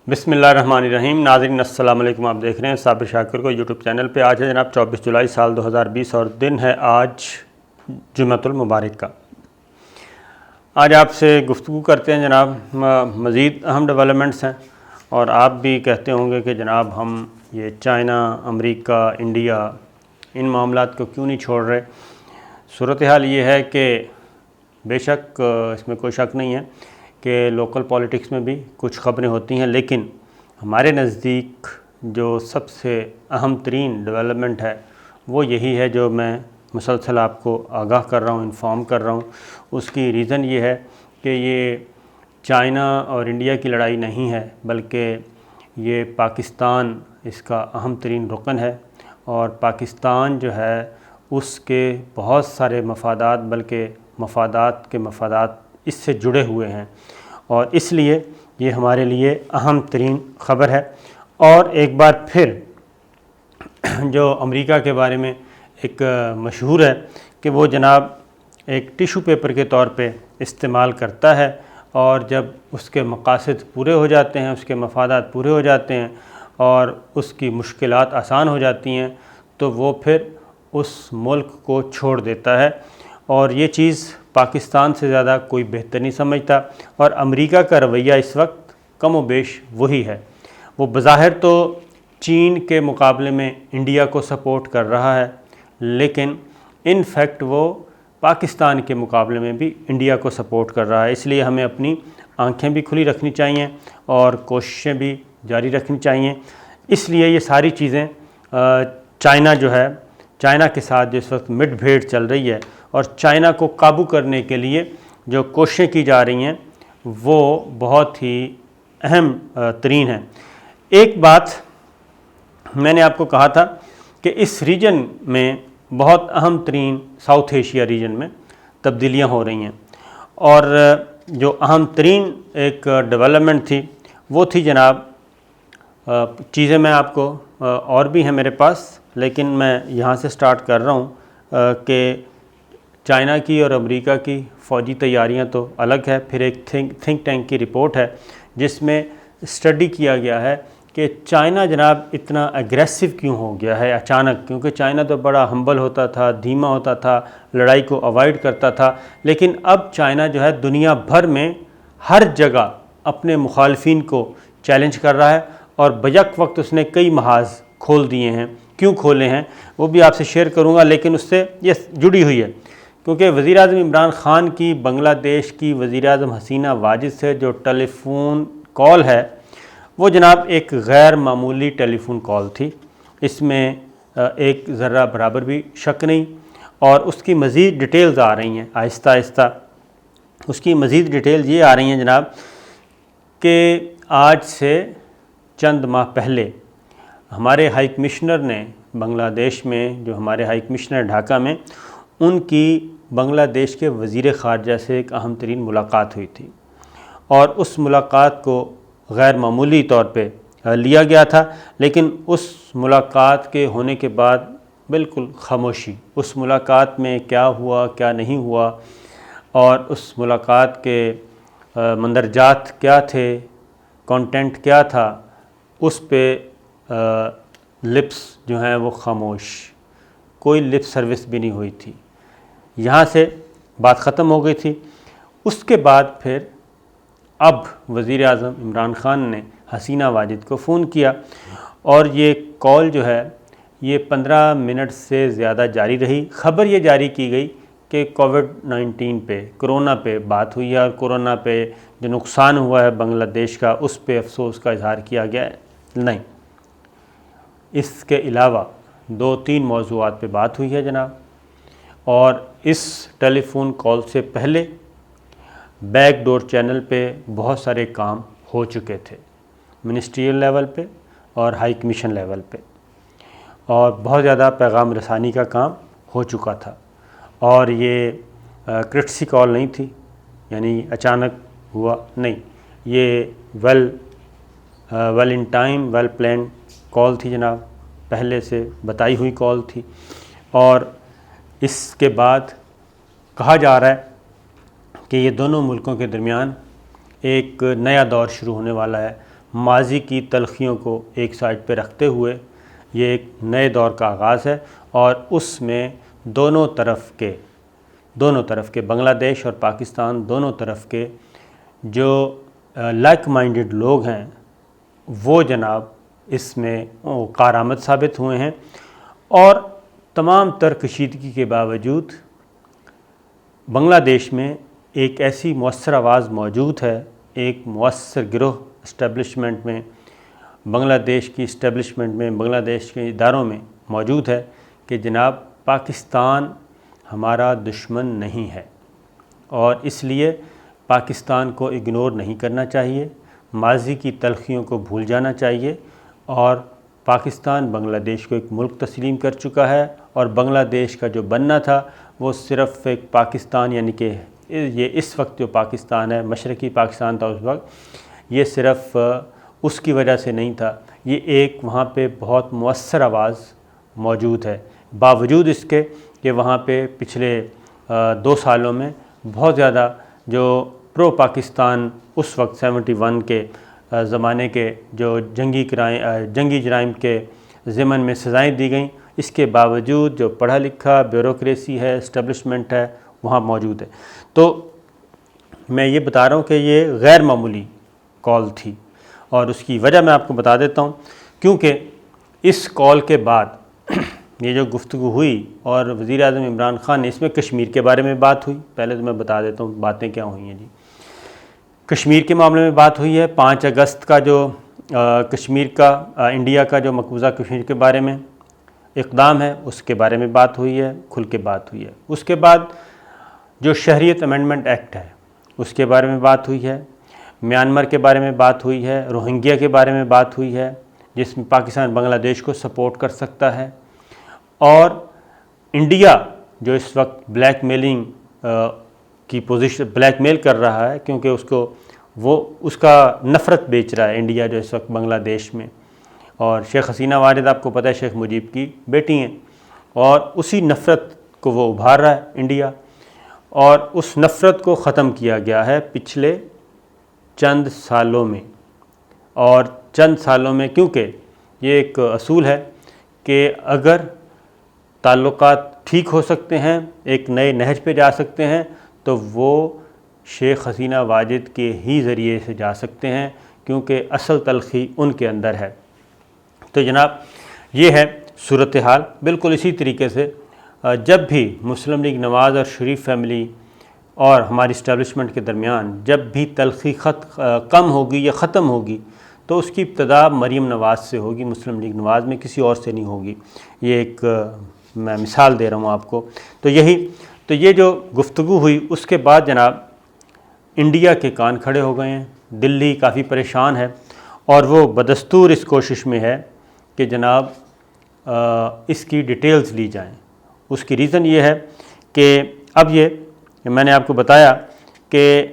بسم اللہ الرحمن الرحیم۔ ناظرین السلام علیکم، آپ دیکھ رہے ہیں صابر شاکر کو یوٹیوب چینل پہ۔ آج ہے جناب 24 جولائی سال 2020 اور دن ہے آج جمعۃ المبارک کا۔ آج آپ سے گفتگو کرتے ہیں جناب، مزید اہم ڈیولپمنٹس ہیں اور آپ بھی کہتے ہوں گے کہ جناب ہم یہ چائنا، امریکہ، انڈیا ان معاملات کو کیوں نہیں چھوڑ رہے۔ صورتحال یہ ہے کہ بے شک اس میں کوئی شک نہیں ہے کہ لوکل پالیٹکس میں بھی کچھ خبریں ہوتی ہیں، لیکن ہمارے نزدیک جو سب سے اہم ترین ڈیولپمنٹ ہے وہ یہی ہے جو میں مسلسل آپ کو آگاہ کر رہا ہوں، انفارم کر رہا ہوں۔ اس کی ریزن یہ ہے کہ یہ چائنا اور انڈیا کی لڑائی نہیں ہے، بلکہ یہ پاکستان اس کا اہم ترین رکن ہے، اور پاکستان جو ہے اس کے بہت سارے مفادات، بلکہ مفادات کے مفادات اس سے جڑے ہوئے ہیں، اور اس لیے یہ ہمارے لیے اہم ترین خبر ہے۔ اور ایک بار پھر جو امریکہ کے بارے میں ایک مشہور ہے کہ وہ جناب ایک ٹیشو پیپر کے طور پہ استعمال کرتا ہے، اور جب اس کے مقاصد پورے ہو جاتے ہیں، اس کے مفادات پورے ہو جاتے ہیں اور اس کی مشکلات آسان ہو جاتی ہیں تو وہ پھر اس ملک کو چھوڑ دیتا ہے، اور یہ چیز پاکستان سے زیادہ کوئی بہتر نہیں سمجھتا۔ اور امریکہ کا رویہ اس وقت کم و بیش وہی ہے۔ وہ بظاہر تو چین کے مقابلے میں انڈیا کو سپورٹ کر رہا ہے، لیکن ان فیکٹ وہ پاکستان کے مقابلے میں بھی انڈیا کو سپورٹ کر رہا ہے۔ اس لیے ہمیں اپنی آنکھیں بھی کھلی رکھنی چاہیے اور کوششیں بھی جاری رکھنی چاہیے۔ اس لیے یہ ساری چیزیں چائنا جو ہے، چائنا کے ساتھ جو اس وقت مڈ بھیڑ چل رہی ہے اور چائنا کو قابو کرنے کے لیے جو کوششیں کی جا رہی ہیں وہ بہت ہی اہم ترین ہیں۔ ایک بات میں نے آپ کو کہا تھا کہ اس ریجن میں بہت اہم ترین ساؤتھ ایشیا ریجن میں تبدیلیاں ہو رہی ہیں، اور جو اہم ترین ایک ڈیولپمنٹ تھی وہ تھی جناب، چیزیں میں آپ کو اور بھی ہیں میرے پاس، لیکن میں یہاں سے سٹارٹ کر رہا ہوں کہ چائنا کی اور امریکہ کی فوجی تیاریاں تو الگ ہے، پھر ایک تھنک ٹینک کی رپورٹ ہے جس میں اسٹڈی کیا گیا ہے کہ چائنا جناب اتنا اگریسو کیوں ہو گیا ہے اچانک، کیونکہ چائنا تو بڑا ہمبل ہوتا تھا، دھیما ہوتا تھا، لڑائی کو اوائڈ کرتا تھا، لیکن اب چائنا جو ہے دنیا بھر میں ہر جگہ اپنے مخالفین کو چیلنج کر رہا ہے، اور بیک وقت اس نے کئی محاذ کھول دیے ہیں۔ کیوں کھولے ہیں وہ بھی آپ سے شیئر کروں گا، لیکن اس سے یہ جڑی ہوئی ہے کیونکہ وزیر اعظم عمران خان کی بنگلہ دیش کی وزیر اعظم حسینہ واجد سے جو ٹیلی فون کال ہے وہ جناب ایک غیر معمولی ٹیلی فون کال تھی، اس میں ایک ذرہ برابر بھی شک نہیں، اور اس کی مزید ڈیٹیلز آ رہی ہیں آہستہ آہستہ۔ اس کی مزید ڈیٹیلز یہ آ رہی ہیں جناب کہ آج سے چند ماہ پہلے ہمارے ہائی کمشنر نے بنگلہ دیش میں، جو ہمارے ہائی کمشنر ڈھاکہ میں، ان کی بنگلہ دیش کے وزیر خارجہ سے ایک اہم ترین ملاقات ہوئی تھی، اور اس ملاقات کو غیر معمولی طور پہ لیا گیا تھا، لیکن اس ملاقات کے ہونے کے بعد بالکل خاموشی۔ اس ملاقات میں کیا ہوا، کیا نہیں ہوا، اور اس ملاقات کے مندرجات کیا تھے، کانٹینٹ کیا تھا، اس پہ لپس جو ہیں وہ خاموش، کوئی لپ سروس بھی نہیں ہوئی تھی۔ یہاں سے بات ختم ہو گئی تھی۔ اس کے بعد پھر اب وزیر اعظم عمران خان نے حسینہ واجد کو فون کیا، اور یہ کال جو ہے یہ 15 منٹ سے زیادہ جاری رہی۔ خبر یہ جاری کی گئی کہ کووڈ-19 پہ، کرونا پہ بات ہوئی ہے، اور کرونا پہ جو نقصان ہوا ہے بنگلہ دیش کا اس پہ افسوس کا اظہار کیا گیا ہے، نہیں، اس کے علاوہ 2-3 موضوعات پہ بات ہوئی ہے جناب۔ اور اس ٹیلی فون کال سے پہلے بیک ڈور چینل پہ بہت سارے کام ہو چکے تھے، منسٹریل لیول پہ اور ہائی کمیشن لیول پہ، اور بہت زیادہ پیغام رسانی کا کام ہو چکا تھا، اور یہ کرٹسی کال نہیں تھی، یعنی اچانک ہوا نہیں، یہ well in time, well planned call تھی جناب، پہلے سے بتائی ہوئی کال تھی۔ اور اس کے بعد کہا جا رہا ہے کہ یہ دونوں ملکوں کے درمیان ایک نیا دور شروع ہونے والا ہے۔ ماضی کی تلخیوں کو ایک سائڈ پہ رکھتے ہوئے یہ ایک نئے دور کا آغاز ہے، اور اس میں دونوں طرف کے بنگلہ دیش اور پاکستان دونوں طرف کے جو لائک مائنڈڈ لوگ ہیں وہ جناب اس میں کارآمد ثابت ہوئے ہیں، اور تمام تر کشیدگی کے باوجود بنگلہ دیش میں ایک ایسی مؤثر آواز موجود ہے، ایک مؤثر گروہ اسٹیبلشمنٹ میں، بنگلہ دیش کی اسٹیبلشمنٹ میں، بنگلہ دیش کے اداروں میں موجود ہے کہ جناب پاکستان ہمارا دشمن نہیں ہے، اور اس لیے پاکستان کو اگنور نہیں کرنا چاہیے، ماضی کی تلخیوں کو بھول جانا چاہیے، اور پاکستان بنگلہ دیش کو ایک ملک تسلیم کر چکا ہے، اور بنگلہ دیش کا جو بننا تھا وہ صرف ایک پاکستان، یعنی کہ یہ اس وقت جو پاکستان ہے، مشرقی پاکستان تھا اس وقت، یہ صرف اس کی وجہ سے نہیں تھا، یہ ایک وہاں پہ بہت مؤثر آواز موجود ہے، باوجود اس کے کہ وہاں پہ پچھلے 2 سالوں میں بہت زیادہ جو پرو پاکستان اس وقت 71 کے زمانے کے جو جنگی جرائم کے ضمن میں سزائیں دی گئیں، اس کے باوجود جو پڑھا لکھا بیوروکریسی ہے، اسٹیبلشمنٹ ہے، وہاں موجود ہے۔ تو میں یہ بتا رہا ہوں کہ یہ غیر معمولی کال تھی، اور اس کی وجہ میں آپ کو بتا دیتا ہوں، کیونکہ اس کال کے بعد یہ جو گفتگو ہوئی اور وزیر اعظم عمران خان نے اس میں کشمیر کے بارے میں بات ہوئی۔ پہلے تو میں بتا دیتا ہوں باتیں کیا ہوئی ہیں جی۔ کشمیر کے معاملے میں بات ہوئی ہے، 5 اگست کا جو کشمیر کا انڈیا کا جو مقبوضہ کشمیر کے بارے میں اقدام ہے اس کے بارے میں بات ہوئی ہے، کھل کے بات ہوئی ہے۔ اس کے بعد جو شہریت امینڈمنٹ ایکٹ ہے اس کے بارے میں بات ہوئی ہے، میانمار کے بارے میں بات ہوئی ہے، روہنگیا کے بارے میں بات ہوئی ہے جس میں پاکستان بنگلہ دیش کو سپورٹ کر سکتا ہے، اور انڈیا جو اس وقت بلیک میلنگ کی پوزیشن بلیک میل کر رہا ہے، کیونکہ اس کا نفرت بیچ رہا ہے انڈیا جو اس وقت بنگلہ دیش میں، اور شیخ حسینہ واجد آپ کو پتہ ہے شیخ مجیب کی بیٹی ہیں، اور اسی نفرت کو وہ ابھار رہا ہے انڈیا، اور اس نفرت کو ختم کیا گیا ہے پچھلے چند سالوں میں، اور چند سالوں میں کیونکہ یہ ایک اصول ہے کہ اگر تعلقات ٹھیک ہو سکتے ہیں، ایک نئے نہج پہ جا سکتے ہیں، تو وہ شیخ حسینہ واجد کے ہی ذریعے سے جا سکتے ہیں، کیونکہ اصل تلخی ان کے اندر ہے۔ تو جناب یہ ہے صورتحال۔ بالکل اسی طریقے سے جب بھی مسلم لیگ نواز اور شریف فیملی اور ہماری اسٹیبلشمنٹ کے درمیان جب بھی تلخی کم ہوگی یا ختم ہوگی تو اس کی ابتدا مریم نواز سے ہوگی، مسلم لیگ نواز میں کسی اور سے نہیں ہوگی۔ یہ ایک میں مثال دے رہا ہوں آپ کو۔ تو یہ جو گفتگو ہوئی اس کے بعد جناب انڈیا کے کان کھڑے ہو گئے ہیں، دلی کافی پریشان ہے، اور وہ بدستور اس کوشش میں ہے کہ جناب اس کی ڈیٹیلز لی جائیں۔ اس کی ریزن یہ ہے کہ اب یہ میں نے آپ کو بتایا کہ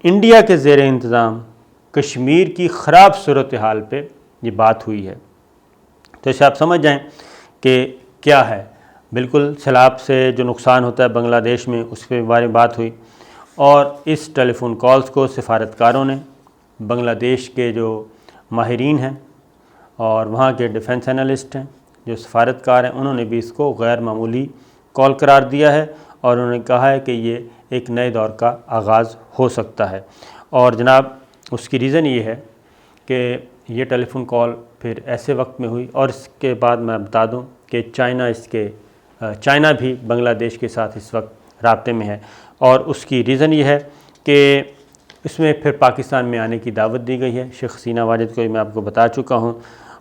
انڈیا کے زیر انتظام کشمیر کی خراب صورتحال پہ یہ بات ہوئی ہے، تو اسے آپ سمجھ جائیں کہ کیا ہے۔ بالکل سیلاب سے جو نقصان ہوتا ہے بنگلہ دیش میں اس کے بارے میں بات ہوئی، اور اس ٹیلی فون کالز کو سفارتکاروں نے، بنگلہ دیش کے جو ماہرین ہیں اور وہاں کے ڈیفنس انالسٹ ہیں جو سفارتکار ہیں، انہوں نے بھی اس کو غیر معمولی کال قرار دیا ہے، اور انہوں نے کہا ہے کہ یہ ایک نئے دور کا آغاز ہو سکتا ہے۔ اور جناب اس کی ریزن یہ ہے کہ یہ ٹیلی فون کال پھر ایسے وقت میں ہوئی، اور اس کے بعد میں بتا دوں کہ چائنا بھی بنگلہ دیش کے ساتھ اس وقت رابطے میں ہے، اور اس کی ریزن یہ ہے کہ اس میں پھر پاکستان میں آنے کی دعوت دی گئی ہے شیخ حسینہ واجد کو، میں آپ کو بتا چکا ہوں۔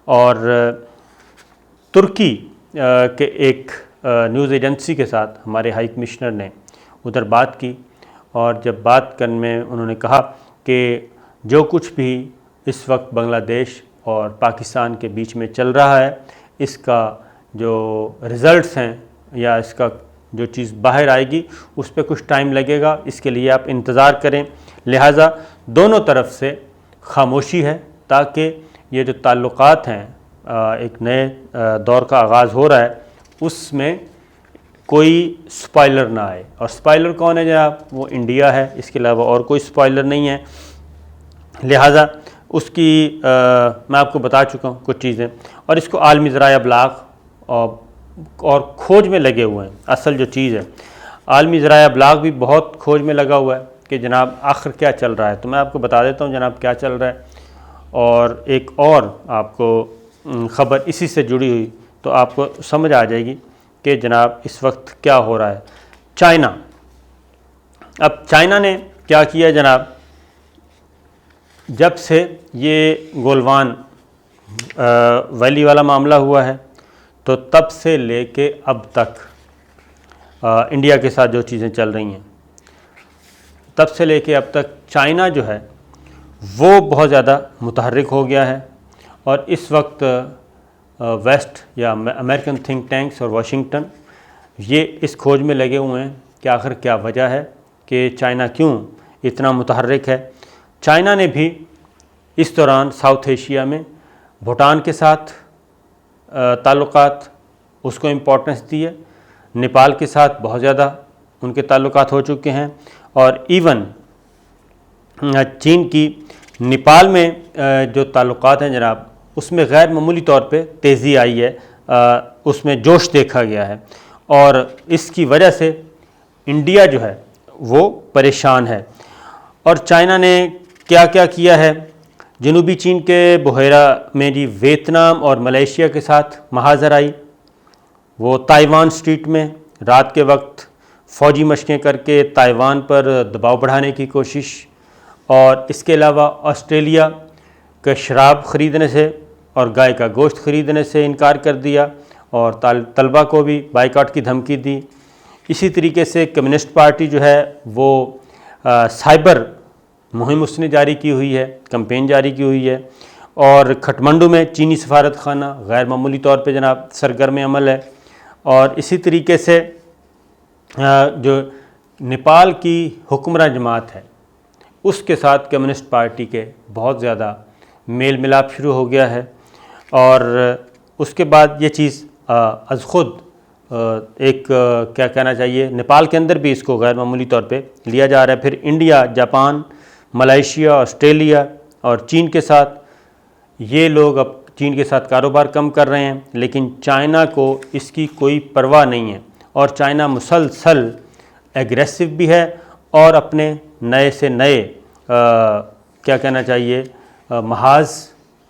اور ترکی کے ایک نیوز ایجنسی کے ساتھ ہمارے ہائی کمشنر نے ادھر بات کی، اور جب بات کرنے میں انہوں نے کہا کہ جو کچھ بھی اس وقت بنگلہ دیش اور پاکستان کے بیچ میں چل رہا ہے، اس کا جو رزلٹس ہیں یا اس کا جو چیز باہر آئے گی اس پہ کچھ ٹائم لگے گا، اس کے لیے آپ انتظار کریں۔ لہٰذا دونوں طرف سے خاموشی ہے تاکہ یہ جو تعلقات ہیں ایک نئے دور کا آغاز ہو رہا ہے اس میں کوئی سپائلر نہ آئے، اور سپائلر کون ہے جناب؟ وہ انڈیا ہے، اس کے علاوہ اور کوئی سپائلر نہیں ہے۔ لہٰذا اس کی میں آپ کو بتا چکا ہوں کچھ چیزیں، اور اس کو عالمی ذرائع ابلاغ اور کھوج میں لگے ہوئے ہیں۔ اصل جو چیز ہے عالمی ذرائع ابلاغ بھی بہت کھوج میں لگا ہوا ہے کہ جناب آخر کیا چل رہا ہے، تو میں آپ کو بتا دیتا ہوں جناب کیا چل رہا ہے، اور ایک اور آپ کو خبر اسی سے جڑی ہوئی تو آپ کو سمجھ آ جائے گی کہ جناب اس وقت کیا ہو رہا ہے۔ چائنا، اب چائنا نے کیا کیا جناب، جب سے یہ گولوان ویلی والا معاملہ ہوا ہے تو تب سے لے کے اب تک انڈیا کے ساتھ جو چیزیں چل رہی ہیں، تب سے لے کے اب تک چائنا جو ہے وہ بہت زیادہ متحرک ہو گیا ہے، اور اس وقت ویسٹ یا امریکن تھنک ٹینکس اور واشنگٹن یہ اس کھوج میں لگے ہوئے ہیں کہ آخر کیا وجہ ہے کہ چائنا کیوں اتنا متحرک ہے۔ چائنا نے بھی اس دوران ساؤتھ ایشیا میں بھوٹان کے ساتھ تعلقات اس کو امپورٹنس دی ہے، نیپال کے ساتھ بہت زیادہ ان کے تعلقات ہو چکے ہیں، اور ایون چین کی نیپال میں جو تعلقات ہیں جناب اس میں غیر معمولی طور پہ تیزی آئی ہے، اس میں جوش دیکھا گیا ہے، اور اس کی وجہ سے انڈیا جو ہے وہ پریشان ہے۔ اور چائنا نے کیا کیا کیا ہے، جنوبی چین کے بحیرہ میں جی ویتنام اور ملیشیا کے ساتھ محاذر آئی، وہ تائیوان اسٹریٹ میں رات کے وقت فوجی مشقیں کر کے تائیوان پر دباؤ بڑھانے کی کوشش، اور اس کے علاوہ آسٹریلیا کا شراب خریدنے سے اور گائے کا گوشت خریدنے سے انکار کر دیا، اور طلبہ کو بھی بائیکاٹ کی دھمکی دی۔ اسی طریقے سے کمیونسٹ پارٹی جو ہے وہ سائبر مہم اس نے جاری کی ہوئی ہے، کمپین جاری کی ہوئی ہے، اور کھٹمنڈو میں چینی سفارت خانہ غیر معمولی طور پہ جناب سرگرم عمل ہے، اور اسی طریقے سے جو نیپال کی حکمراں جماعت ہے اس کے ساتھ کمیونسٹ پارٹی کے بہت زیادہ میل ملاپ شروع ہو گیا ہے، اور اس کے بعد یہ چیز از خود ایک کیا کہنا چاہیے، نیپال کے اندر بھی اس کو غیر معمولی طور پہ لیا جا رہا ہے۔ پھر انڈیا، جاپان، ملائیشیا، آسٹریلیا اور چین کے ساتھ، یہ لوگ اب چین کے ساتھ کاروبار کم کر رہے ہیں، لیکن چائنا کو اس کی کوئی پرواہ نہیں ہے، اور چائنا مسلسل ایگریسو بھی ہے، اور اپنے نئے سے نئے کیا کہنا چاہیے محاذ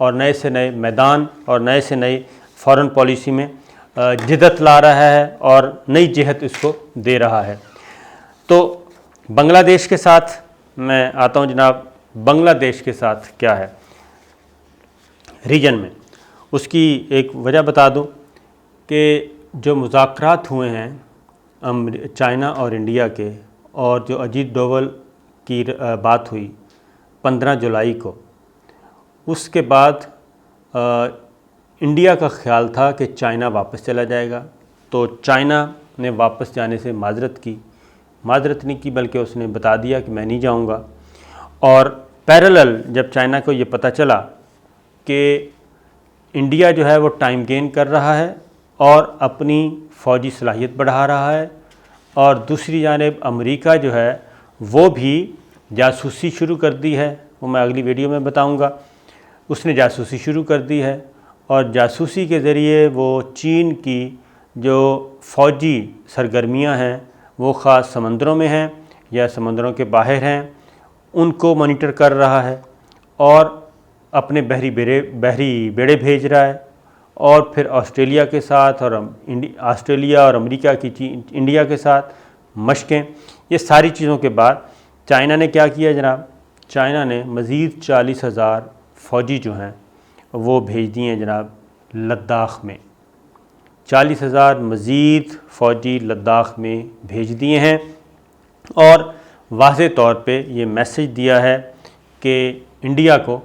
اور نئے سے نئے میدان اور نئے سے نئے فارن پالیسی میں جدت لا رہا ہے اور نئی جہت اس کو دے رہا ہے۔ تو بنگلہ دیش کے ساتھ میں آتا ہوں جناب، بنگلہ دیش کے ساتھ کیا ہے ریجن میں، اس کی ایک وجہ بتا دوں کہ جو مذاکرات ہوئے ہیں چائنا اور انڈیا کے، اور جو اجیت ڈوول کی بات ہوئی 15 جولائی کو، اس کے بعد انڈیا کا خیال تھا کہ چائنا واپس چلا جائے گا، تو چائنا نے واپس جانے سے معذرت نہیں کی بلکہ اس نے بتا دیا کہ میں نہیں جاؤں گا۔ اور پیرالل جب چائنا کو یہ پتہ چلا کہ انڈیا جو ہے وہ ٹائم گین کر رہا ہے اور اپنی فوجی صلاحیت بڑھا رہا ہے، اور دوسری جانب امریکہ جو ہے وہ بھی جاسوسی شروع کر دی ہے، وہ میں اگلی ویڈیو میں بتاؤں گا، اس نے جاسوسی شروع کر دی ہے، اور جاسوسی کے ذریعے وہ چین کی جو فوجی سرگرمیاں ہیں وہ خاص سمندروں میں ہیں یا سمندروں کے باہر ہیں ان کو مانیٹر کر رہا ہے، اور اپنے بحری بیڑے بھیج رہا ہے، اور پھر آسٹریلیا کے ساتھ اور آسٹریلیا اور امریکہ کی انڈیا کے ساتھ مشقیں، یہ ساری چیزوں کے بعد چائنا نے کیا کیا جناب، چائنا نے مزید 40,000 فوجی جو ہیں وہ بھیج دیے ہیں جناب لداخ میں، 40,000 مزید فوجی لداخ میں بھیج دیے ہیں، اور واضح طور پہ یہ میسج دیا ہے کہ انڈیا کو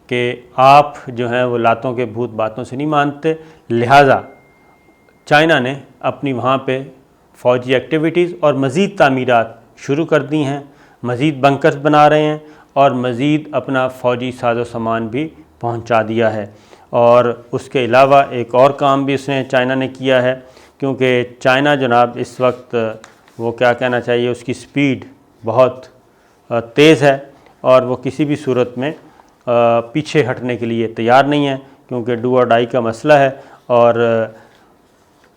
کہ آپ جو ہیں وہ لاتوں کے بھوت باتوں سے نہیں مانتے، لہٰذا چائنا نے اپنی وہاں پہ فوجی ایکٹیویٹیز اور مزید تعمیرات شروع کر دی ہیں، مزید بنکرز بنا رہے ہیں، اور مزید اپنا فوجی ساز و سامان بھی پہنچا دیا ہے۔ اور اس کے علاوہ ایک اور کام بھی اس نے چائنا نے کیا ہے، کیونکہ چائنا جناب اس وقت وہ کیا کہنا چاہیے، اس کی سپیڈ بہت تیز ہے، اور وہ کسی بھی صورت میں پیچھے ہٹنے کے لیے تیار نہیں ہے، کیونکہ ڈو اور ڈائی کا مسئلہ ہے، اور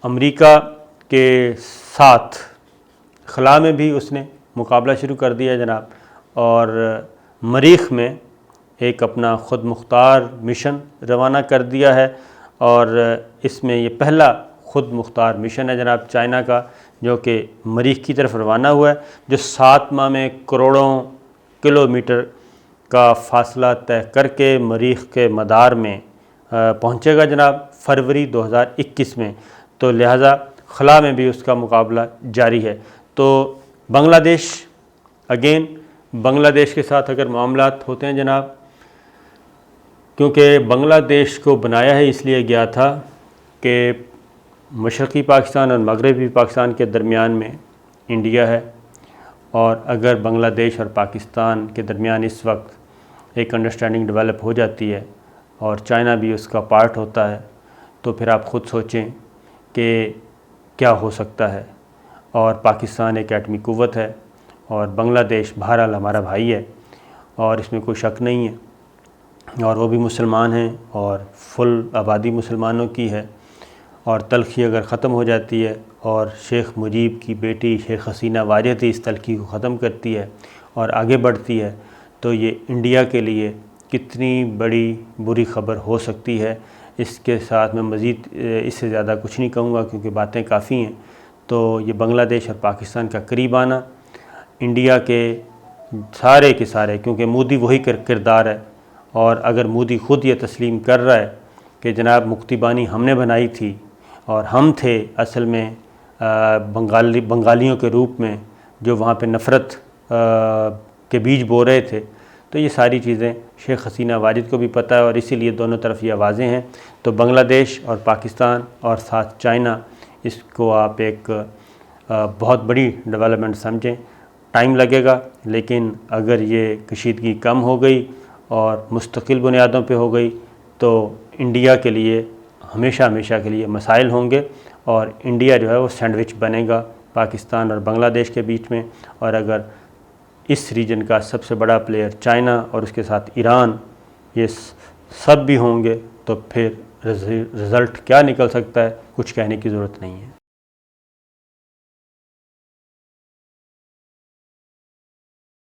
امریکہ کے ساتھ خلا میں بھی اس نے مقابلہ شروع کر دیا جناب، اور مریخ میں ایک اپنا خود مختار مشن روانہ کر دیا ہے، اور اس میں یہ پہلا خود مختار مشن ہے جناب چائنا کا، جو کہ مریخ کی طرف روانہ ہوا ہے، جو 7 ماہ میں کروڑوں کلومیٹر کا فاصلہ طے کر کے مریخ کے مدار میں پہنچے گا جناب فروری 2021 میں، تو لہٰذا خلا میں بھی اس کا مقابلہ جاری ہے۔ تو بنگلہ دیش، اگین بنگلہ دیش کے ساتھ اگر معاملات ہوتے ہیں جناب، کیونکہ بنگلہ دیش کو بنایا ہے اس لیے گیا تھا کہ مشرقی پاکستان اور مغربی پاکستان کے درمیان میں انڈیا ہے، اور اگر بنگلہ دیش اور پاکستان کے درمیان اس وقت ایک انڈرسٹینڈنگ ڈیولپ ہو جاتی ہے اور چائنا بھی اس کا پارٹ ہوتا ہے، تو پھر آپ خود سوچیں کہ کیا ہو سکتا ہے۔ اور پاکستان ایک ایٹمی قوت ہے، اور بنگلہ دیش بہرحال ہمارا بھائی ہے، اور اس میں کوئی شک نہیں ہے، اور وہ بھی مسلمان ہیں، اور فل آبادی مسلمانوں کی ہے، اور تلخی اگر ختم ہو جاتی ہے اور شیخ مجیب کی بیٹی شیخ حسینہ واجد اس تلخی کو ختم کرتی ہے اور آگے بڑھتی ہے، تو یہ انڈیا کے لیے کتنی بڑی بری خبر ہو سکتی ہے۔ اس کے ساتھ میں مزید اس سے زیادہ کچھ نہیں کہوں گا، کیونکہ باتیں کافی ہیں۔ تو یہ بنگلہ دیش اور پاکستان کا قریب آنا، انڈیا کے سارے، کیونکہ مودی وہی کردار ہے، اور اگر مودی خود یہ تسلیم کر رہا ہے کہ جناب مکتی بانی ہم نے بنائی تھی، اور ہم تھے اصل میں بنگالیوں کے روپ میں جو وہاں پہ نفرت کے بیج بو رہے تھے، تو یہ ساری چیزیں شیخ حسینہ واجد کو بھی پتہ ہے، اور اسی لیے دونوں طرف یہ آوازیں ہیں۔ تو بنگلہ دیش اور پاکستان اور ساتھ چائنا، اس کو آپ ایک بہت بڑی ڈیولپمنٹ سمجھیں۔ ٹائم لگے گا، لیکن اگر یہ کشیدگی کم ہو گئی اور مستقل بنیادوں پہ ہو گئی، تو انڈیا کے لیے ہمیشہ کے لیے مسائل ہوں گے، اور انڈیا جو ہے وہ سینڈوچ بنے گا پاکستان اور بنگلہ دیش کے بیچ میں۔ اور اگر اس ریجن کا سب سے بڑا پلیئر چائنا اور اس کے ساتھ ایران یہ سب بھی ہوں گے، تو پھر رزلٹ کیا نکل سکتا ہے، کچھ کہنے کی ضرورت نہیں ہے۔